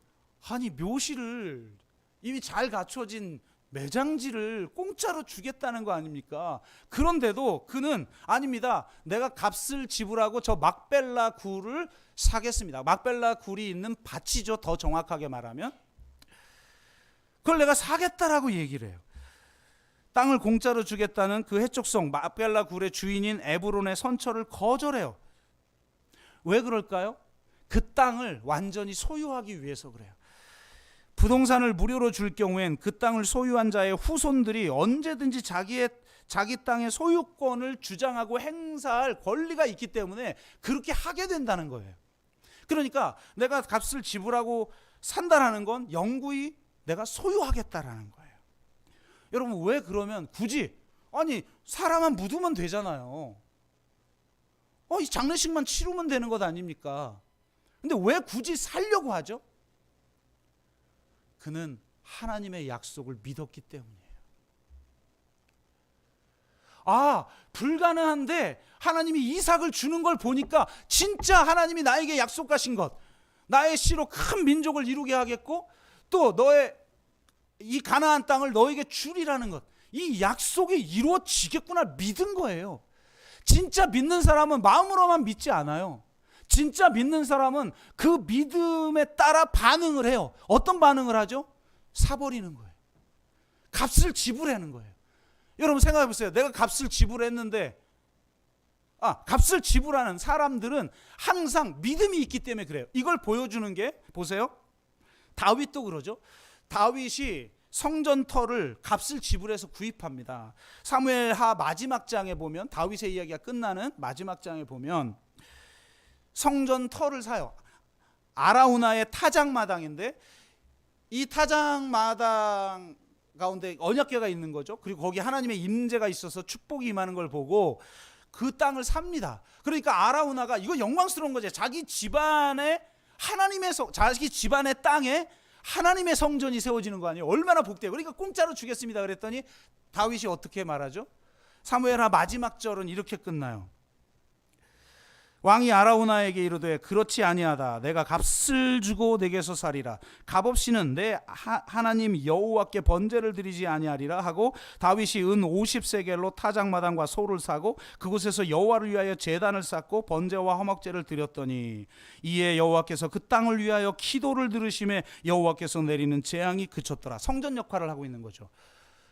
아니 묘실을 이미 잘 갖춰진 매장지를 공짜로 주겠다는 거 아닙니까? 그런데도 그는 아닙니다. 내가 값을 지불하고 저 막벨라 굴을 사겠습니다. 막벨라 굴이 있는 밭이죠. 더 정확하게 말하면. 그걸 내가 사겠다라고 얘기를 해요. 땅을 공짜로 주겠다는 그 해족성 막벨라 굴의 주인인 에브론의 선처를 거절해요. 왜 그럴까요? 그 땅을 완전히 소유하기 위해서 그래요. 부동산을 무료로 줄 경우엔 그 땅을 소유한 자의 후손들이 언제든지 자기 땅의 소유권을 주장하고 행사할 권리가 있기 때문에 그렇게 하게 된다는 거예요. 그러니까 내가 값을 지불하고 산다라는 건 영구히 내가 소유하겠다라는 거예요. 여러분, 왜 그러면 굳이 아니 사람만 묻으면 되잖아요. 이 장례식만 치르면 되는 것 아닙니까? 근데 왜 굳이 살려고 하죠? 그는 하나님의 약속을 믿었기 때문이에요. 아, 불가능한데 하나님이 이삭을 주는 걸 보니까 진짜 하나님이 나에게 약속하신 것, 나의 씨로 큰 민족을 이루게 하겠고 또 너의 이 가나안 땅을 너에게 주리라는 것, 이 약속이 이루어지겠구나 믿은 거예요. 진짜 믿는 사람은 마음으로만 믿지 않아요. 진짜 믿는 사람은 그 믿음에 따라 반응을 해요. 어떤 반응을 하죠? 사버리는 거예요. 값을 지불하는 거예요. 여러분 생각해 보세요. 내가 값을 지불했는데 값을 지불하는 사람들은 항상 믿음이 있기 때문에 그래요. 이걸 보여주는 게 보세요. 다윗도 그러죠. 다윗이 성전터를 값을 지불해서 구입합니다. 사무엘하 마지막 장에 보면, 다윗의 이야기가 끝나는 마지막 장에 보면 성전터를 사요. 아라우나의 타작마당인데 이 타작마당 가운데 언약궤가 있는 거죠. 그리고 거기 하나님의 임재가 있어서 축복이 임하는 걸 보고 그 땅을 삽니다. 그러니까 아라우나가 이거 영광스러운 거죠. 자기 집안의 자기 집안의 땅에 하나님의 성전이 세워지는 거 아니에요. 얼마나 복돼요. 그러니까 공짜로 주겠습니다 그랬더니 다윗이 어떻게 말하죠? 사무엘하 마지막 절은 이렇게 끝나요. 왕이 아라우나에게 이르되 그렇지 아니하다. 내가 값을 주고 내게서 살이라. 값없이는 내 하나님 여호와께 번제를 드리지 아니하리라 하고 다윗이 은 50세겔로 타작마당과 소를 사고 그곳에서 여호와를 위하여 제단을 쌓고 번제와 화목제를 드렸더니 이에 여호와께서 그 땅을 위하여 기도를 들으심에 여호와께서 내리는 재앙이 그쳤더라. 성전 역할을 하고 있는 거죠.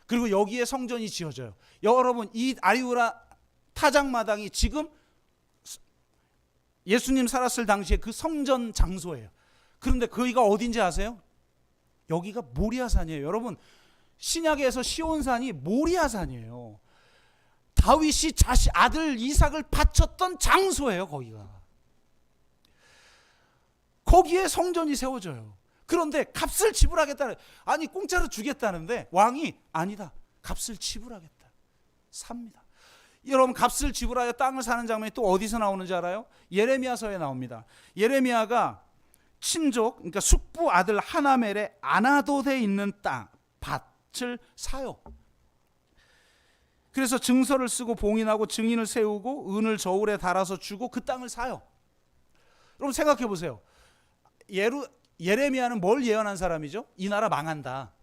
그리고 여기에 성전이 지어져요. 여러분, 이 아리우나 타작마당이 지금 예수님 살았을 당시에 그 성전 장소예요. 그런데 거기가 어딘지 아세요? 여기가 모리아산이에요. 여러분, 신약에서 시온산이 모리아산이에요. 다윗이 아들 이삭을 바쳤던 장소예요. 거기가. 거기에 성전이 세워져요. 그런데 값을 지불하겠다는, 아니 공짜로 주겠다는데 왕이 아니다, 값을 지불하겠다, 삽니다. 여러분, 값을 지불하여 땅을 사는 장면이 또 어디서 나오는지 알아요? 예레미야서에 나옵니다. 예레미야가 친족, 그러니까 숙부 아들 하나멜의 아나돗에 있는 땅, 밭을 사요. 그래서 증서를 쓰고 봉인하고 증인을 세우고 은을 저울에 달아서 주고 그 땅을 사요. 여러분 생각해 보세요. 예레미야는 뭘 예언한 사람이죠? 이 나라 망한다.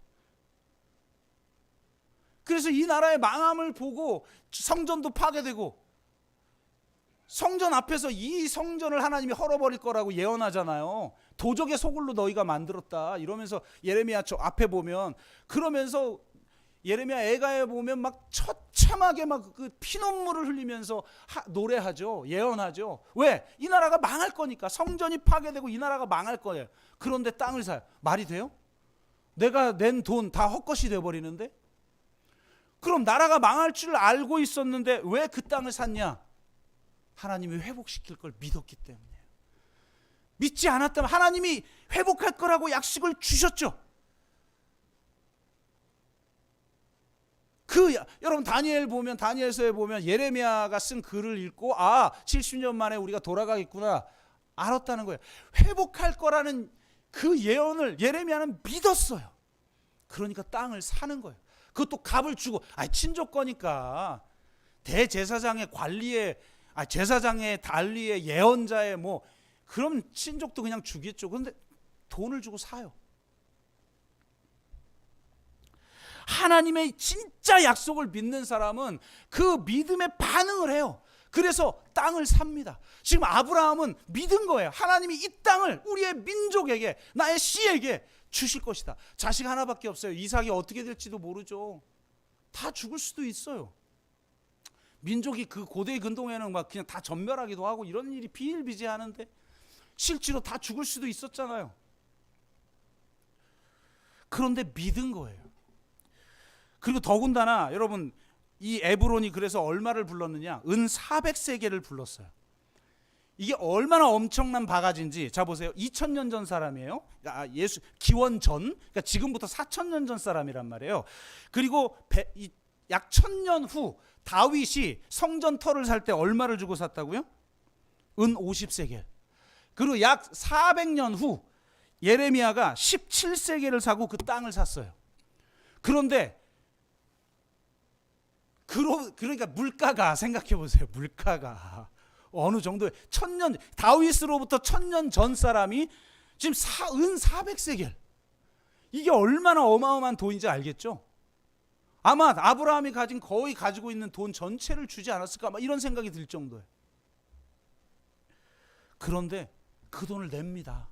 그래서 이 나라의 망함을 보고 성전도 파괴되고, 성전 앞에서 이 성전을 하나님이 헐어버릴 거라고 예언하잖아요. 도적의 소굴로 너희가 만들었다 이러면서 예레미야 저 앞에 보면, 그러면서 예레미야 애가에 보면 막 처참하게 막 그 피눈물을 흘리면서 노래하죠. 예언하죠. 왜? 이 나라가 망할 거니까. 성전이 파괴되고 이 나라가 망할 거예요. 그런데 땅을 사요. 말이 돼요? 내가 낸 돈 다 헛것이 돼버리는데? 그럼 나라가 망할 줄 알고 있었는데 왜 그 땅을 샀냐? 하나님이 회복시킬 걸 믿었기 때문이에요. 믿지 않았다면 하나님이 회복할 거라고 약속을 주셨죠. 여러분 다니엘서에 보면 예레미야가 쓴 글을 읽고 70년 만에 우리가 돌아가겠구나 알았다는 거예요. 회복할 거라는 그 예언을 예레미야는 믿었어요. 그러니까 땅을 사는 거예요. 그것도 값을 주고, 친족 거니까 대제사장의 관리에, 제사장의 관리의 예언자의 그럼 친족도 그냥 주겠죠. 그런데 돈을 주고 사요. 하나님의 진짜 약속을 믿는 사람은 그 믿음에 반응을 해요. 그래서 땅을 삽니다. 지금 아브라함은 믿은 거예요. 하나님이 이 땅을 우리의 민족에게, 나의 씨에게 주실 것이다. 자식 하나밖에 없어요. 이삭이 어떻게 될지도 모르죠. 다 죽을 수도 있어요. 민족이 그 고대 근동에는 막 그냥 다 전멸하기도 하고 이런 일이 비일비재하는데 실제로 다 죽을 수도 있었잖아요. 그런데 믿은 거예요. 그리고 더군다나 여러분, 이 에브론이 그래서 얼마를 불렀느냐? 은 400세겔을 불렀어요. 이게 얼마나 엄청난 바가지인지. 자 보세요. 2000년 전 사람이에요. 예수 기원 전, 그러니까 지금부터 4000년 전 사람이란 말이에요. 그리고 약 1000년 후 다윗이 성전 터를 살 때 얼마를 주고 샀다고요? 은 50세겔. 그리고 약 400년 후 예레미야가 17세겔을 사고 그 땅을 샀어요. 그런데 그러니까 물가가, 생각해 보세요. 물가가 어느 정도의, 다윗으로부터 1000년 전 사람이 지금 은 400세겔. 이게 얼마나 어마어마한 돈인지 알겠죠? 아마 아브라함이 거의 가지고 있는 돈 전체를 주지 않았을까, 이런 생각이 들 정도예요. 그런데 그 돈을 냅니다.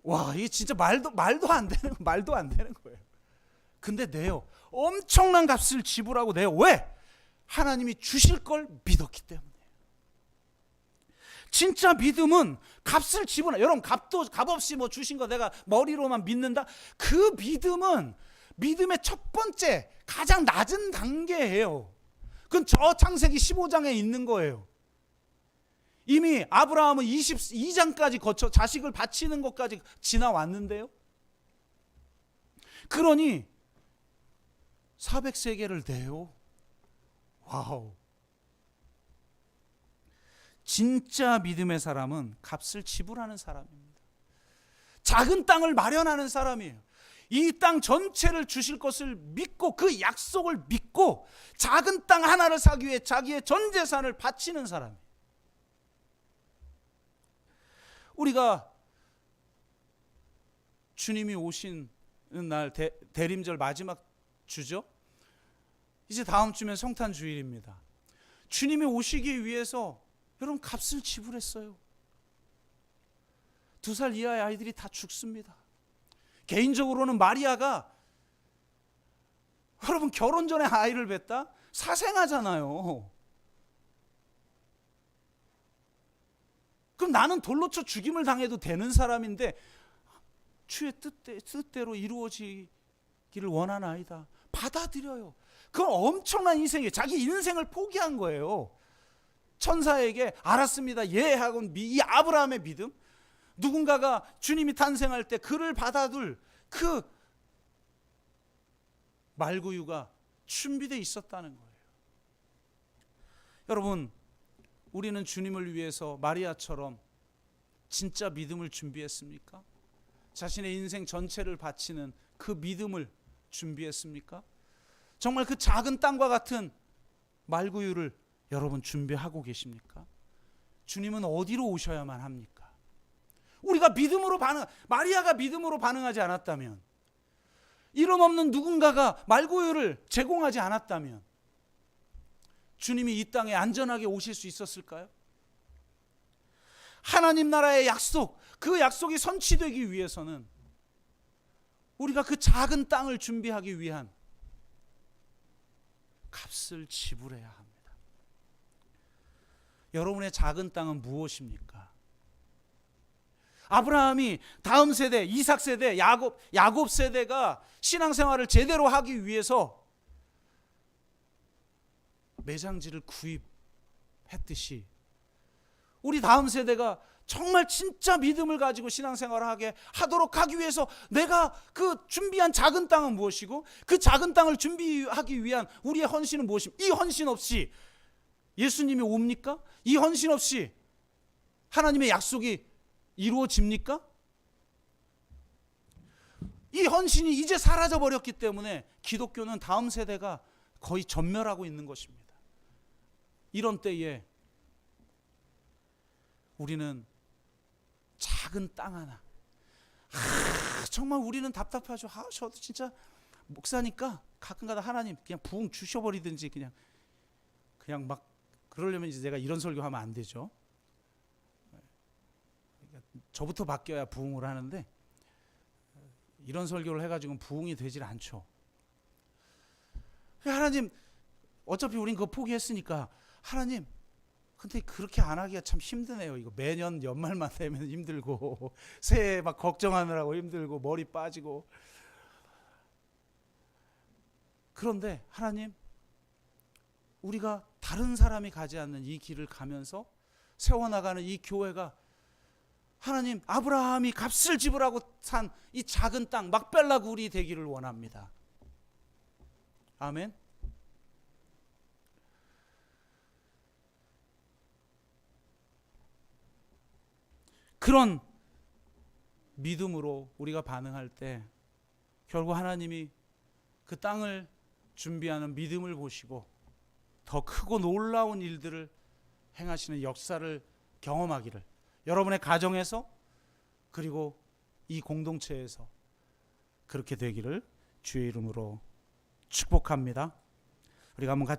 와, 이게 진짜 말도 안 되는 거예요. 근데 내요. 엄청난 값을 지불하고 내요. 왜? 하나님이 주실 걸 믿었기 때문에. 진짜 믿음은 값을 지불해. 여러분, 값 없이 주신 거 내가 머리로만 믿는다? 그 믿음은 믿음의 첫 번째, 가장 낮은 단계예요. 그건 저 창세기 15장에 있는 거예요. 이미 아브라함은 22장까지 거쳐 자식을 바치는 것까지 지나왔는데요. 그러니 400세겔을 내요. 와우. 진짜 믿음의 사람은 값을 지불하는 사람입니다. 작은 땅을 마련하는 사람이에요. 이 땅 전체를 주실 것을 믿고, 그 약속을 믿고 작은 땅 하나를 사기 위해 자기의 전 재산을 바치는 사람이에요. 우리가 주님이 오신 날 대림절 마지막 주죠. 이제 다음 주면 성탄 주일입니다. 주님이 오시기 위해서 여러분 값을 지불했어요. 2살 이하의 아이들이 다 죽습니다. 개인적으로는 마리아가, 여러분 결혼 전에 아이를 낳다? 사생아잖아요. 그럼 나는 돌로 쳐 죽임을 당해도 되는 사람인데 주의 뜻대로 이루어지기를 원하나이다. 받아들여요. 그건 엄청난 희생이에요. 자기 인생을 포기한 거예요. 천사에게 알았습니다, 예 하고 이 아브라함의 믿음, 누군가가 주님이 탄생할 때 그를 받아둘 그 말구유가 준비되어 있었다는 거예요. 여러분, 우리는 주님을 위해서 마리아처럼 진짜 믿음을 준비했습니까? 자신의 인생 전체를 바치는 그 믿음을 준비했습니까? 정말 그 작은 땅과 같은 말구유를 여러분 준비하고 계십니까? 주님은 어디로 오셔야만 합니까? 우리가 마리아가 믿음으로 반응하지 않았다면, 이름 없는 누군가가 말구유를 제공하지 않았다면 주님이 이 땅에 안전하게 오실 수 있었을까요? 하나님 나라의 약속, 그 약속이 성취되기 위해서는 우리가 그 작은 땅을 준비하기 위한 값을 지불해야 합니다. 여러분의 작은 땅은 무엇입니까? 아브라함이 다음 세대, 이삭 세대, 야곱 세대가 신앙생활을 제대로 하기 위해서 매장지를 구입했듯이 우리 다음 세대가 정말 진짜 믿음을 가지고 신앙생활을 하도록 하기 위해서 내가 그 준비한 작은 땅은 무엇이고, 그 작은 땅을 준비하기 위한 우리의 헌신은 무엇입니까? 이 헌신 없이 예수님이 옵니까? 이 헌신 없이 하나님의 약속이 이루어집니까? 이 헌신이 이제 사라져버렸기 때문에 기독교는 다음 세대가 거의 전멸하고 있는 것입니다. 이런 때에 우리는 작은 땅 하나, 정말 우리는 답답하죠. 저도 진짜 목사니까 가끔가다 하나님 그냥 부흥 주셔버리든지 그냥 막 그러려면 이제 내가 이런 설교하면 안 되죠. 저부터 바뀌어야 부흥을 하는데 이런 설교를 해가지고는 부흥이 되질 않죠. 하나님, 어차피 우린 그거 포기했으니까 하나님, 근데 그렇게 안 하기가 참 힘드네요. 이거 매년 연말만 되면 힘들고 새해 막 걱정하느라고 힘들고 머리 빠지고. 그런데 하나님, 우리가 다른 사람이 가지 않는 이 길을 가면서 세워나가는 이 교회가 하나님, 아브라함이 값을 지불하고 산 이 작은 땅 막벨라 굴이 되기를 원합니다. 아멘. 그런 믿음으로 우리가 반응할 때 결국 하나님이 그 땅을 준비하는 믿음을 보시고 더 크고 놀라운 일들을 행하시는 역사를 경험하기를 여러분의 가정에서, 그리고 이 공동체에서 그렇게 되기를 주의 이름으로 축복합니다. 우리가 한번 같이